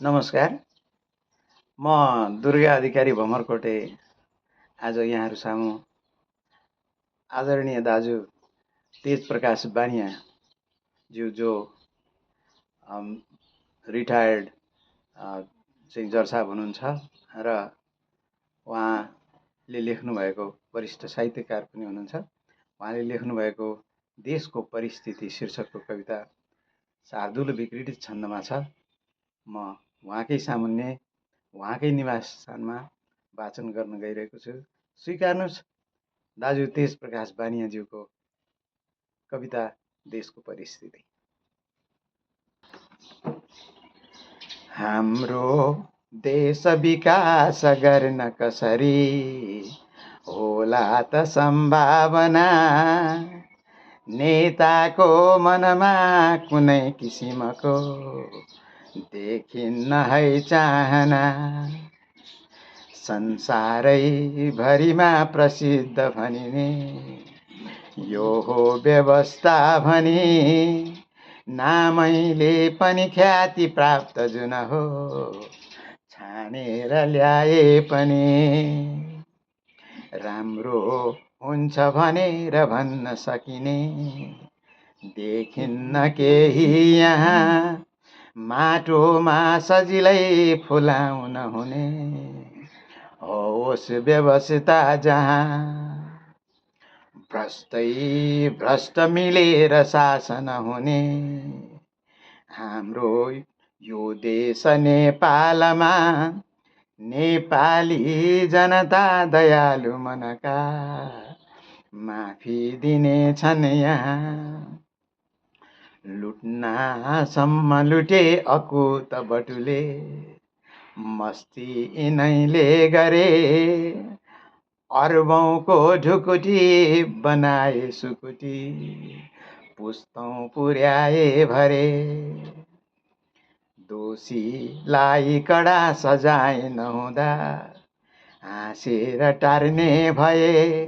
नमस्कार। म दुर्गा अधिकारी भमरकोटे आज यहाँहरू सामु आदरणीय दाजु तेज प्रकाश बानिया ज्यू जो रिटायर्ड चाहिँ जज साहब हुनुहुन्छ र उहाँले लेख्नुभएको वरिष्ठ साहित्यकार पनि हुनुहुन्छ। उहाँले लेख्नुभएको देशको परिस्थिति शीर्षकको कविता शार्दूल विकृत छन्दमा छ। म उहाँकै सामुन्ने उहाँकै निवास स्थानमा वाचन गर्न गइरहेको छु। स्वीकार्नुहोस् दाजु तेज प्रकाश बानियाज्यूको कविता देशको परिस्थिति। हाम्रो देश विकास गर्न कसरी होला त सम्भावना, नेताको मनमा कुनै किसिमको देखिन्न है चाहना। संसारै भरिमा प्रसिद्ध भनिने यो हो व्यवस्था भनी, नामैले पनि ख्याति प्राप्त जुन हो छानेर ल्याए पनि राम्रो हुन्छ भनेर भन्न सकिने देखिन्न केही यहाँ। माटोमा सजिलै फुलाउन हुने होस् व्यवस्था जहाँ, भ्रष्टै भ्रष्ट मिलेर शासन हुने हाम्रो यो देश नेपालमा। नेपाली जनता दयालु मनका माफी दिने छन् यहाँ। लुट्नासम्म लुटे अकुत बटुले मस्ती यिनैले गरे, अर्बौंको ढुकुटी बनाए सुकुटी पुस्तौं पुर्याए भरे। दोषीलाई कडा सजाय नहुँदा हाँसेर टार्ने भए,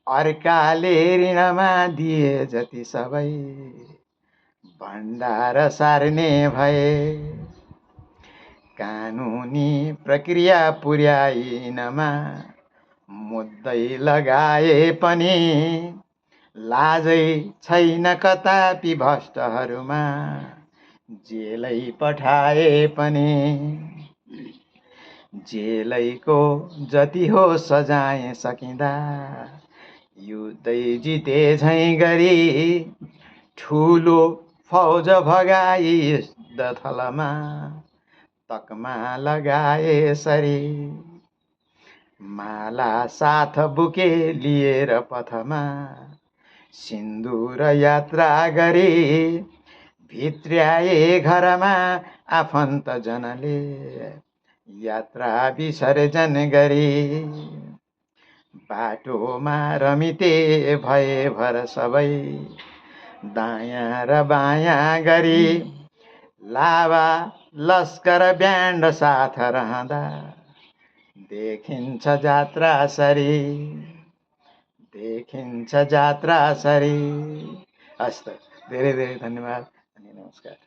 अर्काले ऋणमा दिए जति सबै भण्डार सार्ने भए। कानुनी प्रक्रिया पुर्याइनमा मुद्दै लगाए पनि लाजै छैन कतापि भ्रष्टहरूमा जेलै पठाए पनि। जेलैको जति हो सजाय सकिँदा युद्धै जिते झैं गरी, ठुलो फौज भगाई युद्धथलमा तकमा लगाए सरी। माला साथ बुके लिएर पथमा सिन्दुर यात्रा गरी, भित्र्याए घरमा आफन्त जनले यात्रा विसर्जन गरी। बाटोमा रमिते भए भर सबै दायाँ र बायाँ गरी, लावा लस्कर ब्यान्ड साथ रहँदा देखिन्छ जात्रा सरी, देखिन्छ जात्रा सरी। हस्त धेरै धेरै धन्यवाद अनि नमस्कार।